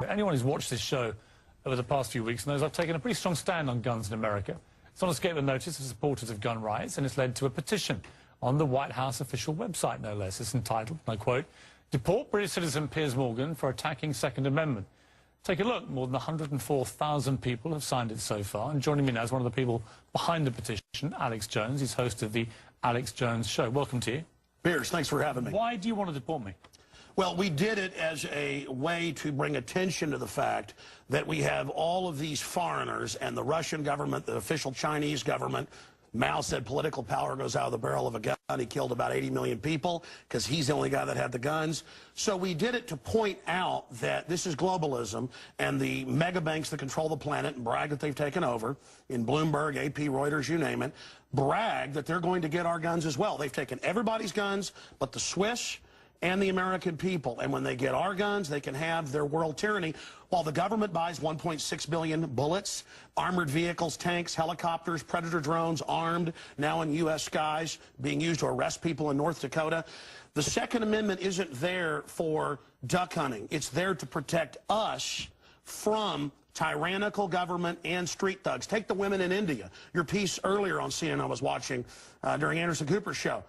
Anyone who's watched this show over the past few weeks knows I've taken a pretty strong stand on guns in America. It's not escaped the notice of supporters of gun rights, and it's led to a petition on the White House official website, no less. It's entitled, and I quote, "Deport British citizen Piers Morgan for attacking Second Amendment." Take a look. More than 104,000 people have signed it so far. And joining me now is one of the people behind the petition, Alex Jones. He's host of the Alex Jones Show. Welcome to you. Piers, thanks for having me. Why do you want to deport me? Well, we did it as a way to bring attention to the fact that we have all of these foreigners and the Russian government, the official Chinese government. Mao said political power goes out of the barrel of a gun. He killed about 80 million people because he's the only guy that had the guns. So we did it to point out that this is globalism, and the mega banks that control the planet and brag that they've taken over, in Bloomberg, AP, Reuters, you name it, brag that they're going to get our guns as well. They've taken everybody's guns but the Swiss and the American people. And when they get our guns, they can have their world tyranny. While the government buys 1.6 billion bullets, armored vehicles, tanks, helicopters, Predator drones, armed, now in U.S. skies, being used to arrest people in North Dakota. The Second Amendment isn't there for duck hunting. It's there to protect us from tyrannical government and street thugs. Take the women in India. Your piece earlier on CNN I was watching during Anderson Cooper's show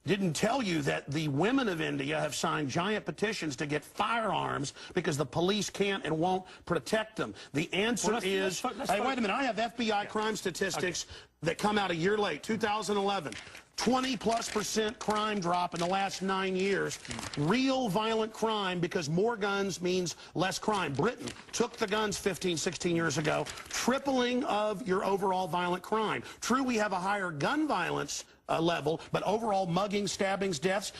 didn't tell you that the women of India have signed giant petitions to get firearms because the police can't and won't protect them. The answer is, hey, wait a minute, I have FBI crime statistics that come out a year late, 2011. 20+% crime drop in the last 9 years. Real violent crime, because more guns means less crime. Britain took the guns 15, 16 years ago, tripling of your overall violent crime. True, we have a higher gun violence level, but overall muggings, stabbings, deaths,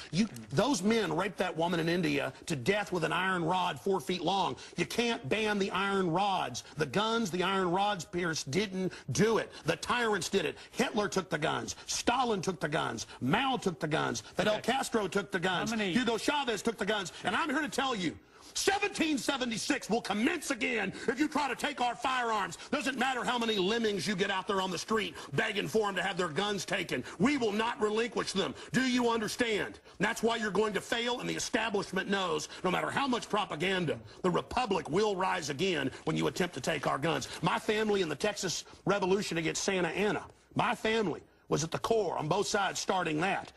those men raped that woman in India to death with an iron rod 4 feet long. You can't ban the iron rods. The guns, the iron rods, Piers, didn't do it. The tyrants did it. Hitler took the guns. Stalin took the guns. Mao took the guns. Fidel Castro took the guns. Hugo Chavez took the guns. And I'm here to tell you, 1776 will commence again if you try to take our firearms. Doesn't matter how many lemmings you get out there on the street begging for them to have their guns taken. We will not relinquish them. Do you understand? And that's why you're going to fail, and the establishment knows no matter how much propaganda, the Republic will rise again when you attempt to take our guns. My family in the Texas Revolution against Santa Anna, my family was at the core on both sides starting that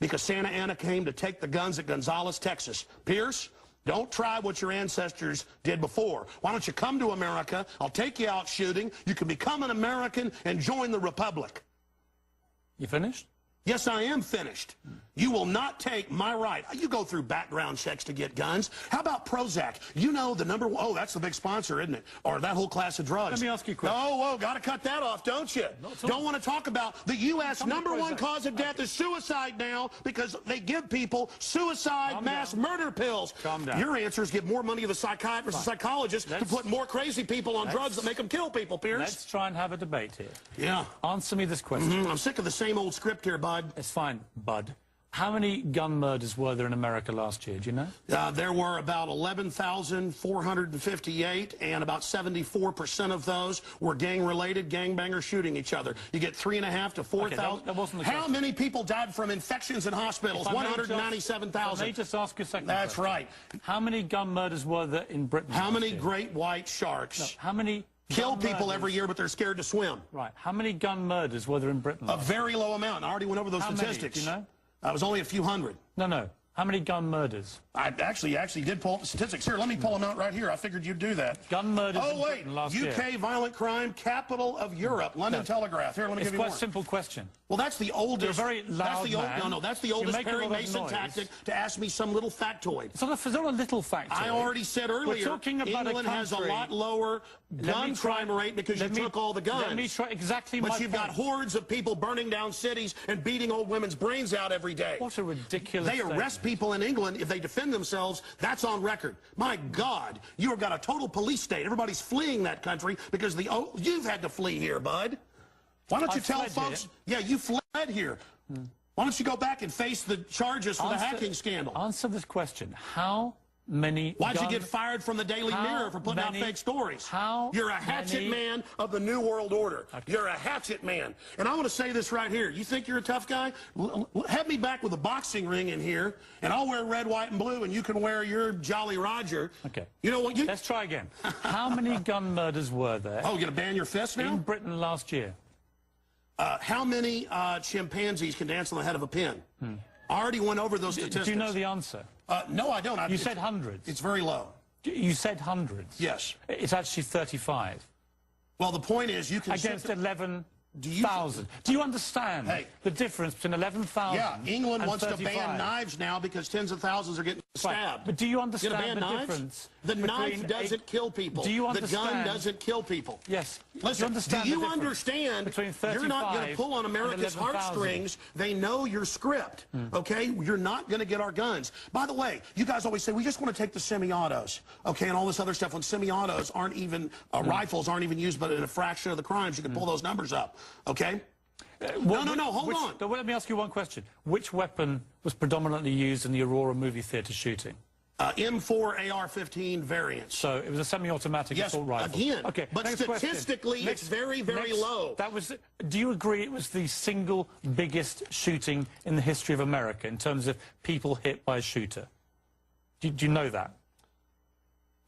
because Santa Anna came to take the guns at Gonzales, Texas. Piers, don't try what your ancestors did before. Why don't you come to America? I'll take you out shooting. You can become an American and join the Republic. You finished? Yes, I am finished. You will not take my right. You go through background checks to get guns. How about Prozac? You know the number one, oh, that's the big sponsor, isn't it? Or that whole class of drugs. Let me ask you a question. Oh, whoa, got to cut that off, don't you? Don't want to talk about the U.S. number one cause of death is suicide now because they give people suicide mass murder pills. Calm down. Your answer is give more money to the psychiatrists and psychologists to put more crazy people on drugs that make them kill people, Piers. Let's try and have a debate here. Yeah. Answer me this question. I'm sick of the same old script here, bud. It's fine, bud. How many gun murders were there in America last year? Do you know? There were about 11,458, and about 74% of those were gang-related, gangbangers shooting each other. You get 3,500 to 4,000. That wasn't the How question. many people died from infections in hospitals? 197,000. Let me just ask you a second. That's question. right. How many gun murders were there in Britain? How many great white sharks? No, how many kill people every year, but they're scared to swim? Right. How many gun murders were there in Britain? A very low amount. I already went over those statistics. Many? Do you know? It was only a few hundred. No. How many gun murders? I actually did pull up the statistics. Here, let me pull them out right here. I figured you'd do that. Gun murders in Britain last year. UK violent crime, capital of Europe, London Telegraph. Here, let me give you more. It's quite a simple question. Well, that's the oldest. You're a very loud man. That's the oldest Perry Mason tactic to ask me some little factoid. It's not a little factoid. I already said earlier, we're talking about England has a lot lower gun crime rate because you took all the guns. Let me try exactly But you've got hordes of people burning down cities and beating old women's brains out every day. What a ridiculous They arrest people in England if they defend themselves. That's on record. My God, you have got a total police state. Everybody's fleeing that country because you've had to flee here, bud. Why don't you tell folks? Yeah, you fled here. Why don't you go back and face the charges for the hacking scandal? Answer this question. How many Why'd you get fired from the Daily Mirror for putting out fake stories? You're a hatchet man of the New World Order. Okay. You're a hatchet man. And I want to say this right here. You think you're a tough guy? Have me back with a boxing ring in here, and I'll wear red, white, and blue, and you can wear your Jolly Roger. Okay. You know what? Let's try again. How many gun murders were there? Oh, you're going to ban your fist now? In Britain last year. How many chimpanzees can dance on the head of a pin? I already went over those statistics. Do you know the answer? No, I don't. You said hundreds. It's very low. You said hundreds. Yes. It's actually 35. Well, the point is you can... Against 11,000. Do you understand the difference between 11,000 Yeah, England wants 35? to ban knives now because tens of thousands are getting stabbed. Right. But do you understand ban the knives? difference? The knife doesn't kill people. Do you understand? The gun doesn't kill people. Yes. Listen, do you understand you're not going to pull on America's heartstrings? They know your script, okay? You're not going to get our guns. By the way, you guys always say, we just want to take the semi-autos, okay, and all this other stuff when semi-autos aren't even, rifles aren't even used but in a fraction of the crimes. You can pull those numbers up, okay? No, hold on. Let me ask you one question. Which weapon was predominantly used in the Aurora movie theatre shooting? M4 AR-15 variants. So it was a semi-automatic assault rifle. Again. Okay. But statistically, it's very, very low. Do you agree it was the single biggest shooting in the history of America in terms of people hit by a shooter? Do you know that?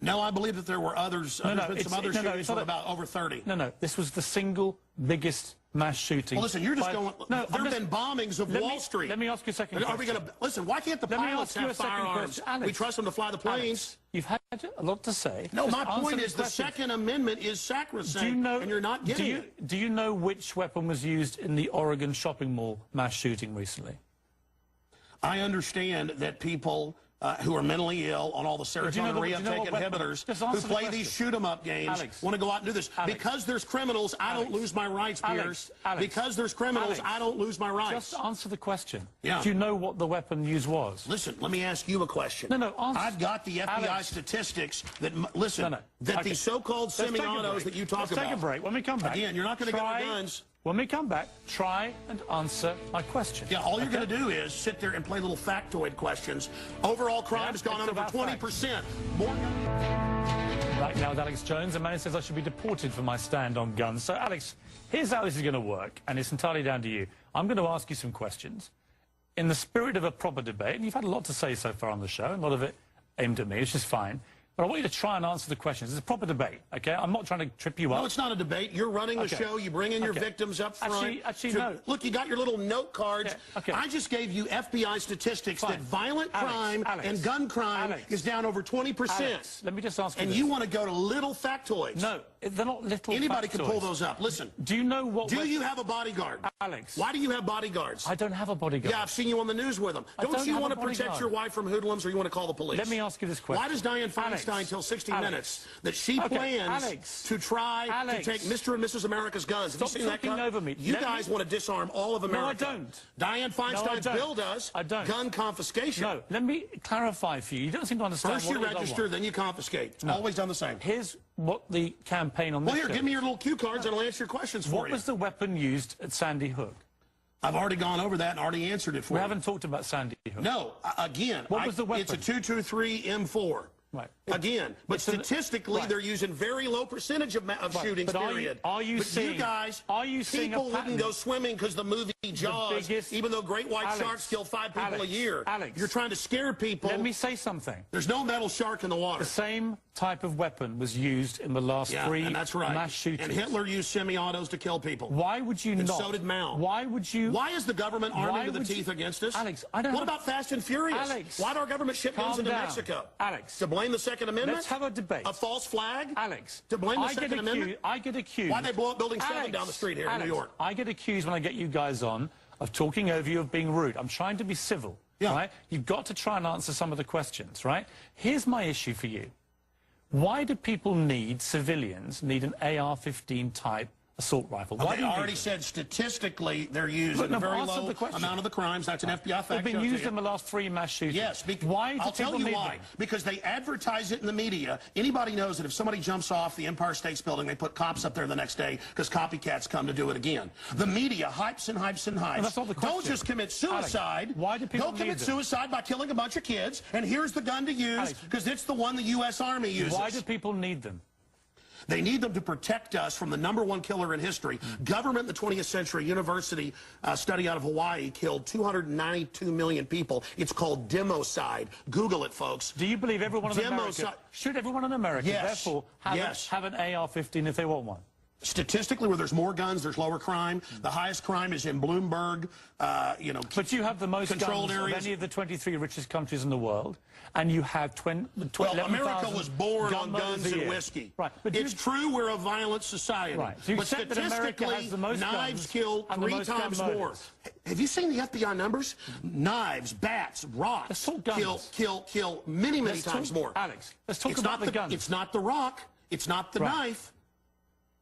No, I believe that there were others. There's been some other shootings with about over 30. No, this was the single biggest mass shooting. Well, listen, you're just going... there have been bombings of Wall Street. Let me ask you a second question. Are we going to... Listen, why can't the pilots have firearms? We trust them to fly the planes. Alex, you've had a lot to say. No, my point is the Second Amendment is sacrosanct, and you're not getting it. Do you know which weapon was used in the Oregon shopping mall mass shooting recently? I understand that people... who are mentally ill on all the serotonin reuptake inhibitors, who play these shoot-em-up games, want to go out and do this. Because there's criminals, I don't lose my rights, Piers. Because there's criminals, I don't lose my rights. Just answer the question. Yeah. Do you know what the weapon used was? Listen, let me ask you a question. No, answer. I've got the FBI statistics that, listen, that these so-called semi-autos that you talk about. Let's take a break. When we come back. Again, you're not going to get our guns. When we come back, try and answer my question. Yeah, all you're going to do is sit there and play little factoid questions. Overall crime has gone up over 20%. Right now with Alex Jones, a man who says I should be deported for my stand on guns. So, Alex, here's how this is going to work, and it's entirely down to you. I'm going to ask you some questions. In the spirit of a proper debate, and you've had a lot to say so far on the show, a lot of it aimed at me, which is fine. But I want you to try and answer the questions. It's a proper debate, okay? I'm not trying to trip you up. No, it's not a debate. You're running the show. You bring in your victims up front. Actually, no. Look, you got your little note cards. I just gave you FBI statistics that violent crime and gun crime is down over 20%. Let me just ask you this. You want to go to little factoids. No, they're not little Anybody can pull those up. Listen. Do you know what... Do you have a bodyguard? Alex. Why do you have bodyguards? I don't have a bodyguard. Yeah, I've seen you on the news with them. Don't you want to protect your wife from hoodlums, or you want to call the police? Let me ask you this question. Why does Dianne Feinstein tell 60 Minutes that she plans to try to take Mr. and Mrs. America's guns? Stop talking over me. You guys want to disarm all of America. No, I don't. Dianne Feinstein's bill does gun confiscation. No, let me clarify for you. You don't seem to understand. First you register, then you confiscate. It's always done the same. Here's what the campaign on this Well, here, give me your little cue cards and I'll answer your questions for you. What was the weapon used at Sandy Hook? I've already gone over that and already answered it for you. We haven't talked about Sandy Hook. No, again, what was the weapon? It's a 223 M4. Right. Again, but statistically, they're using very low percentage of shootings, period. You guys, people wouldn't go swimming because the movie Jaws, even though great white sharks kill 5 people a year. You're trying to scare people. Let me say something. There's no metal shark in the water. The same type of weapon was used in the last 3 mass shootings. And Hitler used semi-autos to kill people. Why would you not? And so did Mao. Why would you? Why is the government arming to the teeth against us? Alex, I don't. What about Fast and Furious? Alex, why did our government ship guns into Mexico? Alex, to blame the Second Amendment? Let's have a debate. A false flag? Alex, to blame the Second Amendment? I get accused. Why they blow up Building 7 down the street here in New York? I get accused when I get you guys on of talking over you, of being rude. I'm trying to be civil. Right? You've got to try and answer some of the questions, right? Here's my issue for you. Why do people civilians need an AR-15 type assault rifle? Well, Why they already said statistically they're used in a very low amount of the crimes. That's an FBI fact. They've been used in the last 3 mass shootings. Yes. Why do I'll tell you why. them? Because they advertise it in the media. Anybody knows that if somebody jumps off the Empire State Building, they put cops up there the next day because copycats come to do it again. The media hypes and hypes and hypes. And that's not the question. Don't just commit suicide. Alex, why do people Go commit suicide by killing a bunch of kids, and here's the gun to use because it's the one the U.S. Army uses. Why do people need them? They need them to protect us from the #1 killer in history. Government in the 20th century, university study out of Hawaii killed 292 million people. It's called democide. Google it, folks. Do you believe everyone in America, should everyone in America, therefore, have an AR-15 if they want one? Statistically, where there's more guns, there's lower crime. The highest crime is in Bloomberg, But you have the most guns of any of the 23 richest countries in the world, and you have Well, America was born on guns and whiskey. Right. But it's true we're a violent society. Right. So but statistically, knives kill 3 times more. Have you seen the FBI numbers? Knives, bats, rocks kill many times more. Alex, let's talk about the guns. It's not the rock. It's not the knife.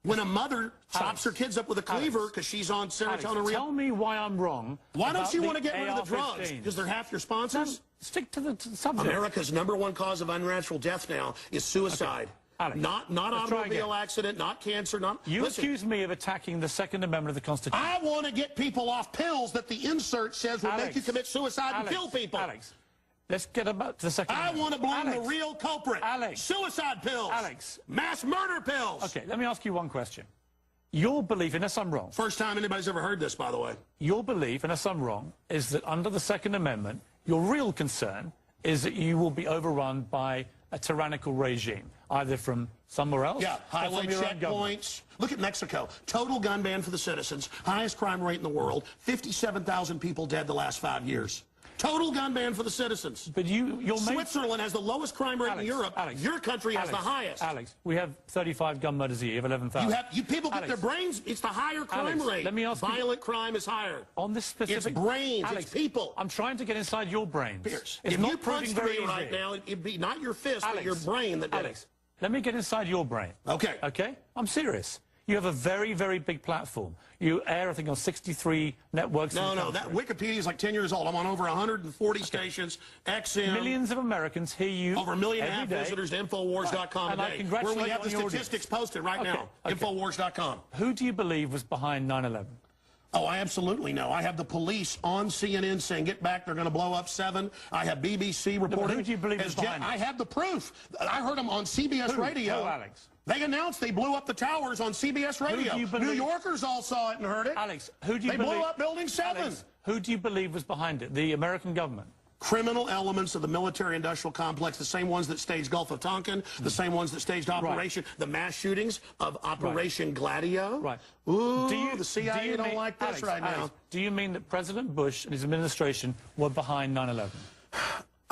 When a mother chops her kids up with a cleaver because she's on serotonin. Tell me why I'm wrong. Why don't you want to get rid of the drugs? Because they're half your sponsors? No, stick to the subject. America's #1 cause of unnatural death now is suicide. Alex, not automobile accident, not cancer, not... You accuse me of attacking the Second Amendment of the Constitution. I want to get people off pills that the insert says will make you commit suicide and kill people. Alex, let's get about the Second Amendment. I want to blame the real culprit. Suicide pills. Mass murder pills. Okay, let me ask you one question. Your belief, unless I'm wrong... First time anybody's ever heard this, by the way. Your belief, unless I'm wrong, is that under the Second Amendment, your real concern is that you will be overrun by a tyrannical regime, either from somewhere else or highway from your own government. checkpoints. Look at Mexico. Total gun ban for the citizens. Highest crime rate in the world. 57,000 people dead the last 5 years. Total gun ban for the citizens. But Switzerland has the lowest crime rate in Europe. Your country has the highest. Alex, we have 35 gun murders a year. You have 11,000. You people get their brains. It's the higher crime rate. Let me ask Violent crime is higher. On this specific... It's brains. It's people. I'm trying to get inside your brains. Piers, it's if not you punched me right now, it'd be not your fist, but your brain that did it. Let me get inside your brain. Okay. Okay? I'm serious. You have a very, very big platform. You air, I think, on 63 networks. No, that Wikipedia is like 10 years old. I'm on over 140 stations. XM. Millions of Americans hear you over 1.5 million visitors to Infowars.com today. Where we have the statistics posted right now. Infowars.com. Who do you believe was behind 9/11? Oh, I absolutely know. I have the police on CNN saying, get back, they're going to blow up 7. I have BBC reporting. Who do you believe is behind I have the proof. I heard them on CBS Radio. Who, Alex? They announced they blew up the towers on CBS Radio. New Yorkers all saw it and heard it. Alex, who do you believe? They blew up Building 7. Alex, who do you believe was behind it? The American government? Criminal elements of the military-industrial complex, the same ones that staged Gulf of Tonkin, the same ones that staged the mass shootings of Operation Gladio. Right. Ooh, the CIA don't like this now. Do you mean that President Bush and his administration were behind 9/11?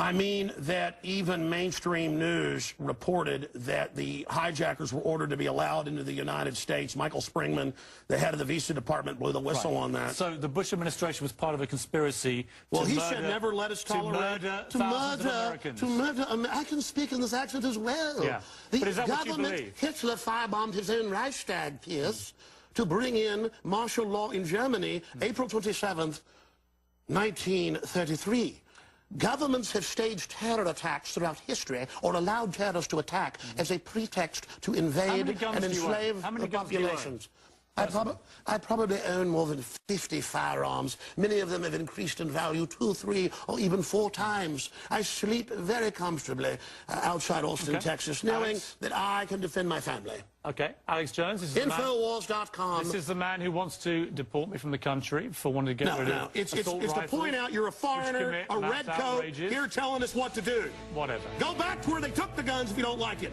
I mean that even mainstream news reported that the hijackers were ordered to be allowed into the United States. Michael Springman, the head of the Visa Department, blew the whistle on that. So the Bush administration was part of a conspiracy he said never let us tolerate to murder I can speak in this accent as well. Yeah. The but is that government, what you believe? Hitler firebombed his own Reichstag, Piers, to bring in martial law in Germany, April 27th, 1933. Governments have staged terror attacks throughout history or allowed terrorists to attack as a pretext to invade and enslave the populations. I probably own more than 50 firearms. Many of them have increased in value 2, 3, or even 4 times. I sleep very comfortably outside Austin, Texas, knowing that I can defend my family. Okay, Alex Jones. This is Infowars.com. This is the man who wants to deport me from the country for wanting to get rid of it's to point out you're a foreigner, a red coat, here telling us what to do. Whatever. Go back to where they took the guns if you don't like it.